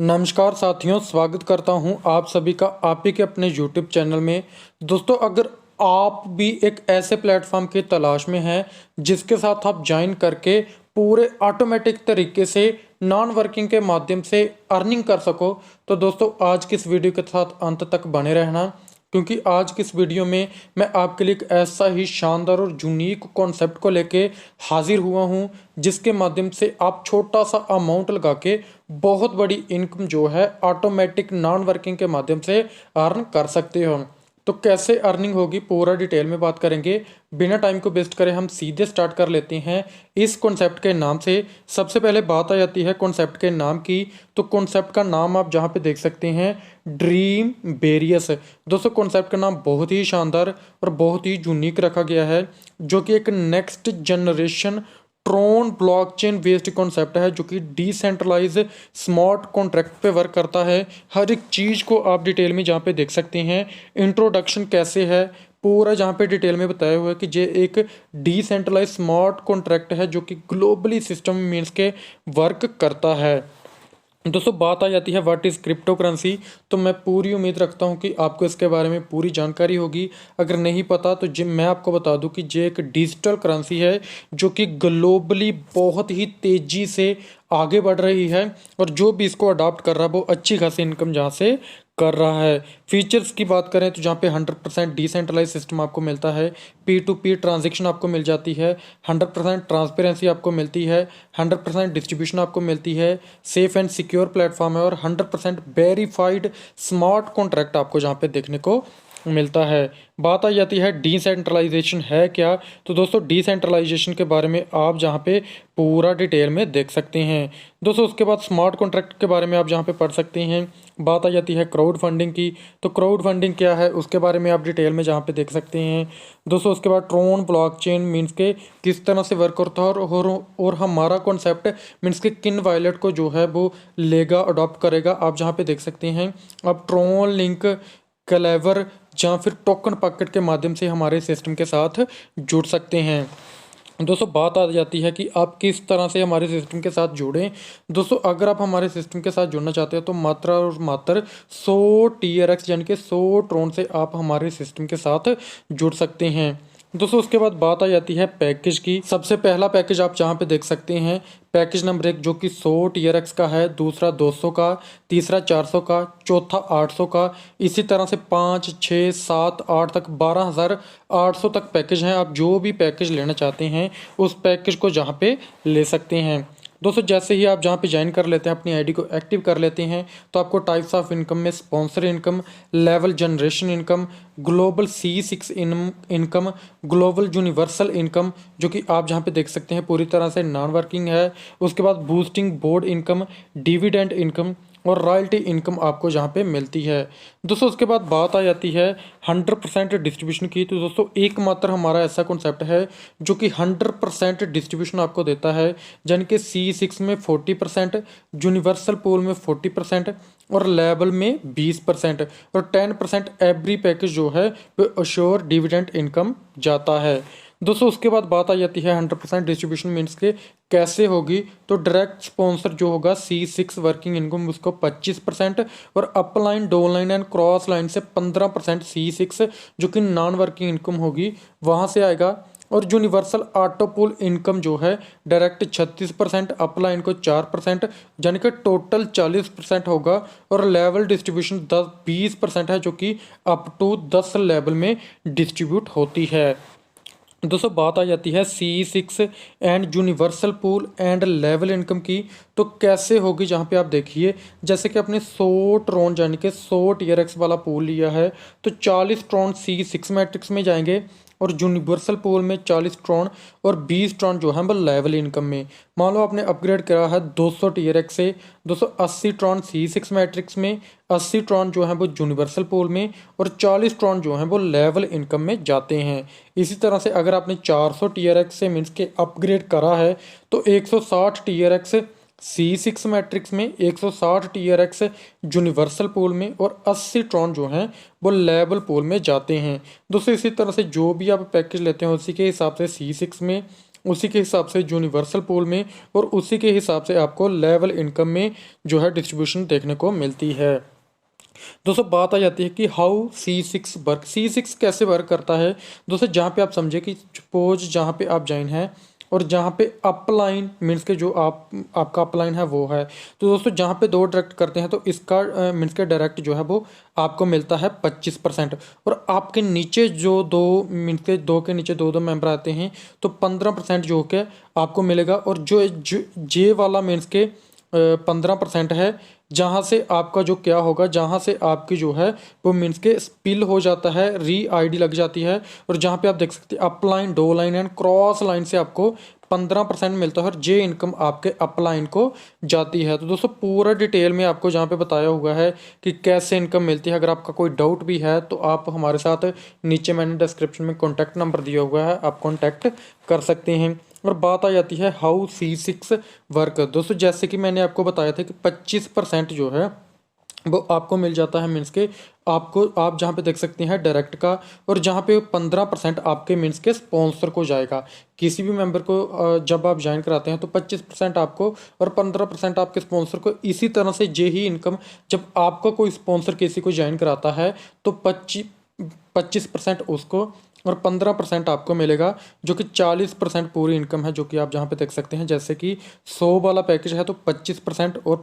नमस्कार साथियों, स्वागत करता हूं आप सभी का आप ही के अपने यूट्यूब चैनल में। दोस्तों, अगर आप भी एक ऐसे प्लेटफॉर्म की तलाश में हैं जिसके साथ आप ज्वाइन करके पूरे ऑटोमेटिक तरीके से नॉन वर्किंग के माध्यम से अर्निंग कर सको, तो दोस्तों आज की इस वीडियो के साथ अंत तक बने रहना, क्योंकि आज की इस वीडियो में मैं आपके लिए एक ऐसा ही शानदार और यूनिक कॉन्सेप्ट को लेके हाजिर हुआ हूं जिसके माध्यम से आप छोटा सा अमाउंट लगा के बहुत बड़ी इनकम जो है ऑटोमेटिक नॉन वर्किंग के माध्यम से अर्न कर सकते हो। तो कैसे अर्निंग होगी पूरा डिटेल में बात करेंगे। बिना टाइम को वेस्ट करे हम सीधे स्टार्ट कर लेते हैं इस कॉन्सेप्ट के नाम से। सबसे पहले बात आ जाती है कॉन्सेप्ट के नाम की। तो कॉन्सेप्ट का नाम आप जहाँ पे देख सकते हैं, ड्रीम वेरियस। दोस्तों, कॉन्सेप्ट का नाम बहुत ही शानदार और बहुत ही यूनिक रखा गया है, जो कि एक next generation Tron blockchain based concept है, जो कि डिसेंट्रलाइज स्मार्ट कॉन्ट्रैक्ट पे वर्क करता है। हर एक चीज़ को आप डिटेल में जहाँ पे देख सकते हैं। इंट्रोडक्शन कैसे है पूरा जहाँ पे डिटेल में बताया हुआ है कि ये एक डिसेंट्रलाइज स्मार्ट कॉन्ट्रैक्ट है जो कि ग्लोबली सिस्टम मीन्स के वर्क करता है। दोस्तों, बात आ जाती है व्हाट इज़ क्रिप्टो करेंसी। तो मैं पूरी उम्मीद रखता हूं कि आपको इसके बारे में पूरी जानकारी होगी। अगर नहीं पता तो जी मैं आपको बता दूं कि ये एक डिजिटल करेंसी है जो कि ग्लोबली बहुत ही तेज़ी से आगे बढ़ रही है, और जो भी इसको अडॉप्ट कर रहा है वो अच्छी खासी इनकम जहाँ से कर रहा है। फीचर्स की बात करें तो जहाँ पे 100% डिसेंट्रलाइज सिस्टम आपको मिलता है, P2P ट्रांजेक्शन आपको मिल जाती है, 100% ट्रांसपेरेंसी आपको मिलती है, 100% डिस्ट्रीब्यूशन आपको मिलती है, सेफ एंड सिक्योर प्लेटफॉर्म है, और 100% वेरीफाइड स्मार्ट कॉन्ट्रैक्ट आपको जहाँ पे देखने को मिलता है। बात आ जाती है डिसेंट्रलाइजेशन है क्या। तो दोस्तों, डिसेंट्रलाइजेशन के बारे में आप जहाँ पे पूरा डिटेल में देख सकते हैं। दोस्तों, उसके बाद स्मार्ट कॉन्ट्रैक्ट के बारे में आप जहाँ पे पढ़ सकते हैं। बात आ जाती है क्राउड फंडिंग की। तो क्राउड फंडिंग क्या है उसके बारे में आप डिटेल में जहाँ पे देख सकते हैं। दोस्तों, उसके बाद ट्रोन ब्लॉकचेन मीन्स के किस तरह से वर्क करता है, और हमारा कॉन्सेप्ट मीन्स के किन वायलेट को जो है वो लेगा, अडॉप्ट करेगा, आप जहाँ पे देख सकते हैं। अब ट्रोन लिंक, क्लेवर या फिर टोकन पॉकेट के माध्यम से हमारे सिस्टम के साथ जुड़ सकते हैं। दोस्तों, बात आ जाती है कि आप किस तरह से हमारे सिस्टम के साथ जुड़ें। दोस्तों, अगर आप हमारे सिस्टम के साथ जुड़ना चाहते हो तो मात्र और मात्र 100 TRX यानी कि 100 ट्रोन से आप हमारे सिस्टम के साथ जुड़ सकते हैं। दोस्तों, उसके बाद बात आ जाती है पैकेज की। सबसे पहला पैकेज आप जहाँ पे देख सकते हैं, पैकेज नंबर 1 जो कि 100 TRX का है, दूसरा 200 का, तीसरा 400 का, चौथा 800 का। इसी तरह से 5, 6, 7, 8 तक 12,800 तक पैकेज हैं। आप जो भी पैकेज लेना चाहते हैं उस पैकेज को जहाँ पे ले सकते हैं। दोस्तों, जैसे ही आप जहाँ पे ज्वाइन कर लेते हैं, अपनी आईडी को एक्टिव कर लेते हैं, तो आपको टाइप्स ऑफ इनकम में sponsor income, level generation income, global C6 income, global universal income, जो कि आप जहाँ पे देख सकते हैं पूरी तरह से नॉन वर्किंग है। उसके बाद boosting board income, dividend income और रॉयल्टी इनकम आपको जहाँ पे मिलती है। दोस्तों, उसके बाद बात आ जाती है 100% डिस्ट्रीब्यूशन की। तो दोस्तों, एकमात्र हमारा ऐसा कॉन्सेप्ट है जो कि 100% डिस्ट्रीब्यूशन आपको देता है, यानी कि C6 में 40%, यूनिवर्सल पूल में 40% और लेवल में 20%, और 10% एवरी पैकेज जो है वो अश्योर डिविडेंड इनकम जाता है। दोस्तों, उसके बाद बात आ जाती है 100% डिस्ट्रीब्यूशन मीन्स के कैसे होगी। तो डायरेक्ट स्पॉन्सर जो होगा C6 वर्किंग इनकम उसको 25%, और upline, downline and crossline से 15% C6 जो कि नॉन वर्किंग इनकम होगी वहाँ से आएगा। और यूनिवर्सल ऑटो पूल इनकम जो है डायरेक्ट 36%, अपलाइन को 4%, यानी कि टोटल 40% होगा। और लेवल डिस्ट्रीब्यूशन 20% है जो कि अप टू 10 लेवल में डिस्ट्रीब्यूट होती है। दोस्तों, बात आ जाती है C6 and universal pool and level income की। तो कैसे होगी, जहाँ पे आप देखिए जैसे कि आपने 100 ट्रॉन यानी कि 100 TRX वाला पूल लिया है, तो 40 ट्रॉन C6 मैट्रिक्स में जाएंगे, और यूनिवर्सल पूल में 40 ट्रॉन और 20 ट्रॉन जो है वो लेवल इनकम में। मान लो आपने अपग्रेड करा है 200 TRX से, 280 ट्रॉन C6 मैट्रिक्स में, 80 ट्रॉन जो है वो यूनिवर्सल पूल में, और 40 ट्रॉन जो है वो लेवल इनकम में जाते हैं। इसी तरह से अगर आपने 400 TRX से मीन्स के अपग्रेड करा है तो 160 TRX C6 मैट्रिक्स में, 160 TRX यूनिवर्सल पूल में, और 80 ट्रॉन जो हैं वो लेवल पूल में जाते हैं। दोस्तों, इसी तरह से जो भी आप पैकेज लेते हैं उसी के हिसाब से C6 में उसी के हिसाब से यूनिवर्सल पूल में और उसी के हिसाब से आपको लेवल इनकम में जो है डिस्ट्रीब्यूशन देखने को मिलती है। दोस्तों बात आ जाती है कि हाउ C6 वर्क, C6 कैसे वर्क करता है। दोस्तों जहाँ पे आप समझे कि सपोज जहाँ पे आप जॉइन हैं और जहाँ पे अपलाइन मीन्स के जो आपका अपलाइन है वो है, तो दोस्तों जहाँ पे दो डायरेक्ट करते हैं तो इसका मीन्स के डायरेक्ट जो है वो आपको मिलता है 25%। और आपके नीचे जो दो मीन्स के दो के नीचे दो दो मेंबर आते हैं तो 15% जो के आपको मिलेगा। और जो जे वाला मीन्स के 15% है, जहाँ से आपका जो क्या होगा, जहाँ से आपकी जो है वो मीन्स के स्पिल हो जाता है, री आईडी लग जाती है। और जहाँ पे आप देख सकते हैं upline, downline and crossline से आपको 15% मिलता है और जे इनकम आपके अपलाइन को जाती है। तो दोस्तों पूरा डिटेल में आपको जहाँ पे बताया हुआ है कि कैसे इनकम मिलती है। अगर आपका कोई डाउट भी है तो आप हमारे साथ नीचे मैंने डिस्क्रिप्शन में कॉन्टैक्ट नंबर दिया हुआ है, आप कॉन्टैक्ट कर सकते हैं। और बात आ जाती है हाउ C6 वर्क। दोस्तों जैसे कि मैंने आपको बताया था कि 25% जो है वो आपको मिल जाता है मीन्स के आपको, आप जहाँ पे देख सकते हैं डायरेक्ट का, और जहाँ पे 15% आपके मीन्स के स्पॉन्सर को जाएगा। किसी भी मेंबर को जब आप ज्वाइन कराते हैं तो 25% आपको और 15% आपके स्पॉन्सर को। इसी तरह से जे ही इनकम जब आपका कोई स्पॉन्सर किसी को ज्वाइन कराता है तो 25% उसको और 15% आपको मिलेगा, जो कि 40% पूरी इनकम है, जो कि आप जहाँ पे देख सकते हैं। जैसे कि 100 वाला पैकेज है तो 25% और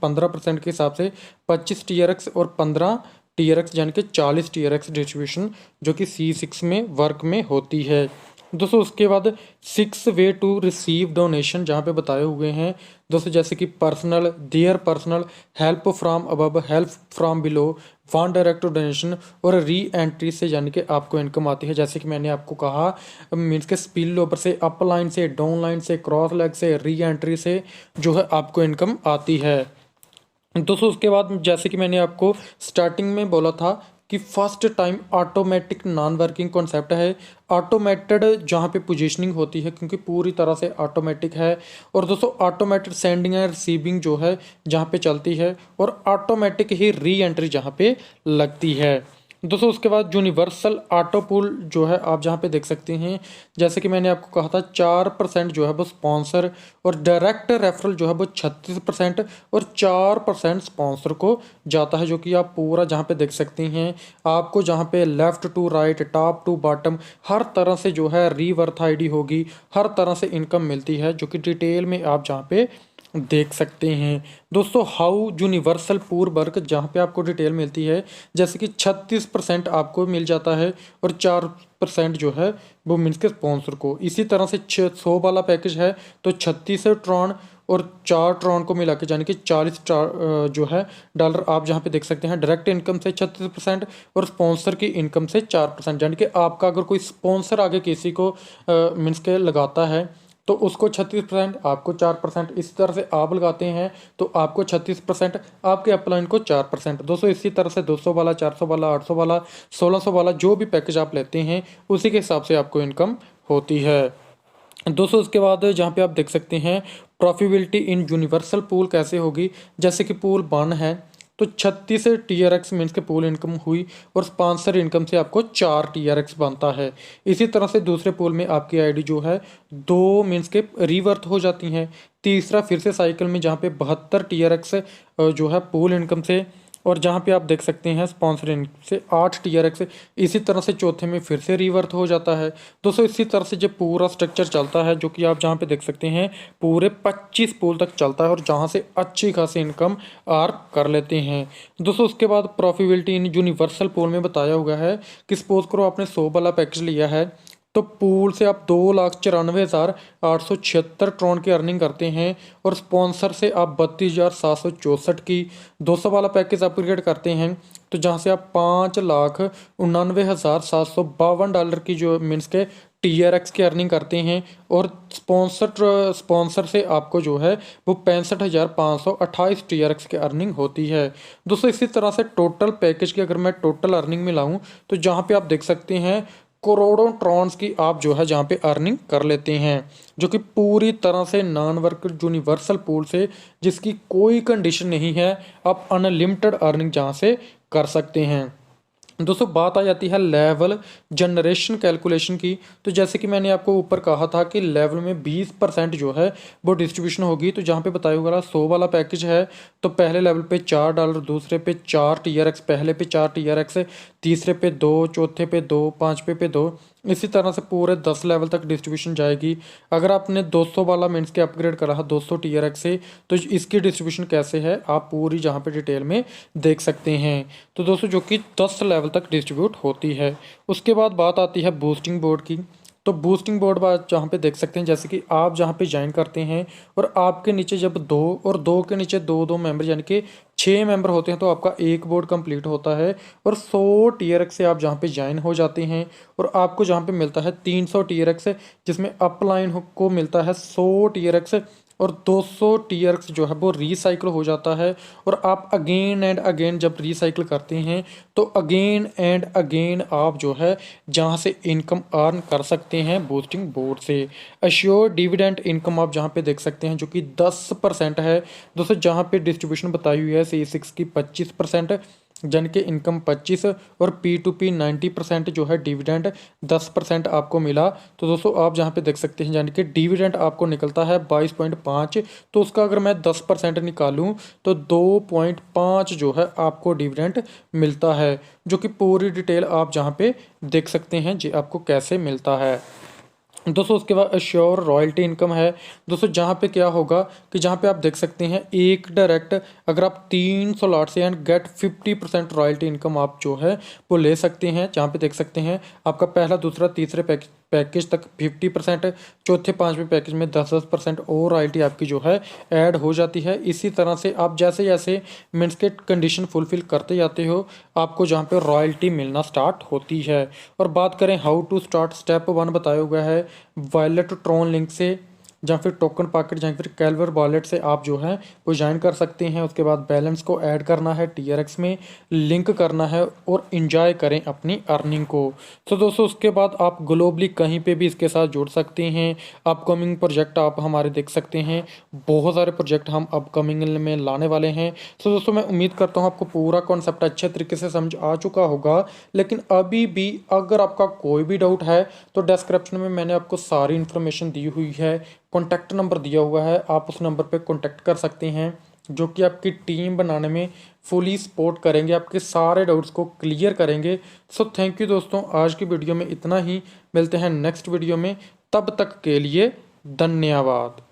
15% के हिसाब से 25 TRX और 15 TRX यानी कि 40 TRX डिस्ट्रीब्यूशन जो कि C6 में वर्क में होती है। दोस्तों उसके बाद 6 वे टू रिसीव डोनेशन जहाँ पे बताए हुए हैं दोस्तों, जैसे कि personal, their personal, help from above, help from below, one direct donation और री एंट्री से यानी कि आपको इनकम आती है। जैसे कि मैंने आपको कहा मीन्स के स्पिल ओवर से, अप लाइन से, डाउन लाइन से, क्रॉस लेग से, री एंट्री से जो है आपको इनकम आती है। दोस्तों उसके बाद जैसे कि मैंने आपको स्टार्टिंग में बोला था कि first time automatic non working concept है। ऑटोमेटेड जहाँ पे पोजीशनिंग होती है क्योंकि पूरी तरह से ऑटोमेटिक है। और दोस्तों ऑटोमेटेड सेंडिंग एंड रिसीविंग जो है जहाँ पे चलती है, और ऑटोमेटिक ही री एंट्री जहाँ पे लगती है। दोस्तों उसके बाद यूनिवर्सल ऑटो पूल जो है आप जहाँ पे देख सकते हैं, जैसे कि मैंने आपको कहा था 4% जो है वो स्पॉन्सर और डायरेक्ट रेफरल जो है वो 36% और 4% स्पॉन्सर को जाता है, जो कि आप पूरा जहाँ पे देख सकते हैं। आपको जहाँ पे left to right, top to bottom हर तरह से जो है रीवर्थ आईडी होगी, हर तरह से इनकम मिलती है, जो कि डिटेल में आप जहाँ पे देख सकते हैं। दोस्तों हाउ यूनिवर्सल पूल वर्क जहाँ पे आपको डिटेल मिलती है, जैसे कि 36% आपको मिल जाता है और 4% जो है वो मीन्स के स्पॉन्सर को। इसी तरह से 100 वाला पैकेज है तो 36 ट्रॉन और 4 ट्रॉन को मिला के यानी कि 40 जो है डॉलर आप जहाँ पे देख सकते हैं। डायरेक्ट इनकम से 36% और स्पॉन्सर की इनकम से 4%, यानी कि आपका अगर कोई स्पॉन्सर आगे किसी को मीन्स के लगाता है तो उसको 36%, आपको 4%, इसी तरह से आप लगाते हैं तो आपको 36%, आपके अपलाइन को 4%। दोस्तों इसी तरह से 200 वाला, 400 वाला, 800 वाला, 1600 वाला जो भी पैकेज आप लेते हैं उसी के हिसाब से आपको इनकम होती है। दोस्तों उसके बाद जहाँ पे आप देख सकते हैं प्रॉफिटेबिलिटी इन यूनिवर्सल पूल कैसे होगी। जैसे कि पूल 1 है तो 36 TRX मीन्स के पूल इनकम हुई और स्पॉन्सर इनकम से आपको 4 TRX बनता है। इसी तरह से दूसरे पूल में आपकी आईडी जो है 2 मीन्स के रिवर्थ हो जाती हैं। तीसरा फिर से साइकिल में जहाँ पे 72 TRX जो है पूल इनकम से, और जहाँ पे आप देख सकते हैं स्पॉन्सरिंग से 8 TRX। इसी तरह से चौथे में फिर से रिवर्थ हो जाता है। दोस्तों इसी तरह से जब पूरा स्ट्रक्चर चलता है, जो कि आप जहाँ पे देख सकते हैं पूरे 25 पूल तक चलता है और जहाँ से अच्छी खासी इनकम अर्न कर लेते हैं। दोस्तों उसके बाद प्रॉफिटेबिलिटी इन यूनिवर्सल पूल में बताया हुआ है कि सपोज करो आपने 100 वाला पैकेज लिया है तो पूल से आप 2,94,876 ट्रॉन की अर्निंग करते हैं और स्पॉन्सर से आप 32,764 की। 200 वाला पैकेज अपग्रेड करते हैं तो जहां से आप 5,99,752 डॉलर की जो मीन्स के TRX की अर्निंग करते हैं, और स्पॉन्सर से आपको जो है वो 65,528 TRX की अर्निंग होती है। दोस्तों इसी तरह से टोटल पैकेज की अगर मैं टोटल अर्निंग मिलाऊं तो जहाँ पे आप देख सकते हैं करोड़ों ट्रॉन्स की आप जो है जहाँ पे अर्निंग कर लेते हैं, जो कि पूरी तरह से नॉन वर्क यूनिवर्सल पूल से जिसकी कोई कंडीशन नहीं है, आप अनलिमिटेड अर्निंग जहाँ से कर सकते हैं। दोस्तों बात आ जाती है लेवल जनरेशन कैलकुलेशन की। तो जैसे कि मैंने आपको ऊपर कहा था कि लेवल में 20% जो है वो डिस्ट्रीब्यूशन होगी। तो जहाँ पे बताया हुआ 100 वाला पैकेज है तो पहले लेवल पे $4, दूसरे पे 4 TRX, पहले पे 4 TRX, तीसरे पे 2, चौथे पे 2, पाँचवें पे 2, इसी तरह से पूरे 10 लेवल तक डिस्ट्रीब्यूशन जाएगी। अगर आपने 200 वाला मीन्स के अपग्रेड करा है 200 TRX से, तो इसकी डिस्ट्रीब्यूशन कैसे है आप पूरी जहाँ पे डिटेल में देख सकते हैं। तो दोस्तों जो कि 10 लेवल तक डिस्ट्रीब्यूट होती है। उसके बाद बात आती है बूस्टिंग बोर्ड की। तो बूस्टिंग बोर्ड बात जहाँ पे देख सकते हैं, जैसे कि आप जहाँ पे ज्वाइन करते हैं और आपके नीचे जब 2 और 2 के नीचे 2 मेंबर यानी कि 6 मेंबर होते हैं तो आपका एक बोर्ड कंप्लीट होता है। और 100 TRX से आप जहाँ पे ज्वाइन हो जाते हैं और आपको जहाँ पे मिलता है 300 TRX, जिसमें अपलाइन को मिलता है 100 TRX और 200 TRX जो है वो रिसाइकिल हो जाता है। और आप अगेन एंड अगेन जब रिसाइकिल करते हैं तो अगेन एंड अगेन आप जो है जहाँ से इनकम अर्न कर सकते हैं बूस्टिंग बोर्ड से। अश्योर डिविडेंड इनकम आप जहाँ पे देख सकते हैं जो कि 10% है। दोस्तों जहाँ पे डिस्ट्रीब्यूशन बताई हुई है C6 की 25%, जन के इनकम 25 और P2P 90% जो है डिविडेंड 10% आपको मिला। तो दोस्तों आप जहाँ पे देख सकते हैं यानी कि डिविडेंड आपको निकलता है 22.5, तो उसका अगर मैं 10% निकालूँ तो 2.5 जो है आपको डिविडेंड मिलता है। जो कि पूरी डिटेल आप जहाँ पे देख सकते हैं जी आपको कैसे मिलता है। दोस्तों उसके बाद अश्योर रॉयल्टी इनकम है। दोस्तों जहाँ पे क्या होगा कि जहाँ पे आप देख सकते हैं एक डायरेक्ट अगर आप 300 लॉट से एंड गेट 50% रॉयल्टी इनकम आप जो है वो ले सकते हैं। जहाँ पे देख सकते हैं आपका पहला दूसरा तीसरे पैकेज तक 50%, चौथे पाँचवें पैकेज में 10% और रॉयल्टी आपकी जो है ऐड हो जाती है। इसी तरह से आप जैसे जैसे मीन्स के कंडीशन फुलफिल करते जाते हो आपको जहाँ पे रॉयल्टी मिलना स्टार्ट होती है। और बात करें हाउ टू स्टार्ट, स्टेप 1 बताया हुआ है वॉलेट ट्रॉन लिंक से, या फिर टोकन पॉकेट या फिर कैलवर वॉलेट से आप जो है वो ज्वाइन कर सकते हैं। उसके बाद बैलेंस को ऐड करना है TRX में, लिंक करना है और इंजॉय करें अपनी अर्निंग को। तो दोस्तों उसके बाद आप ग्लोबली कहीं पे भी इसके साथ जुड़ सकते हैं। अपकमिंग प्रोजेक्ट आप हमारे देख सकते हैं, बहुत सारे प्रोजेक्ट हम अपकमिंग में लाने वाले हैं। तो दोस्तों मैं उम्मीद करता हूँ आपको पूरा कॉन्सेप्ट अच्छे तरीके से समझ आ चुका होगा। लेकिन अभी भी अगर आपका कोई भी डाउट है तो डिस्क्रिप्शन में मैंने आपको सारी इन्फॉर्मेशन दी हुई है, कॉन्टैक्ट नंबर दिया हुआ है, आप उस नंबर पे कॉन्टैक्ट कर सकते हैं, जो कि आपकी टीम बनाने में फुली सपोर्ट करेंगे, आपके सारे डाउट्स को क्लियर करेंगे। सो थैंक यू दोस्तों, आज की वीडियो में इतना ही। मिलते हैं नेक्स्ट वीडियो में, तब तक के लिए धन्यवाद।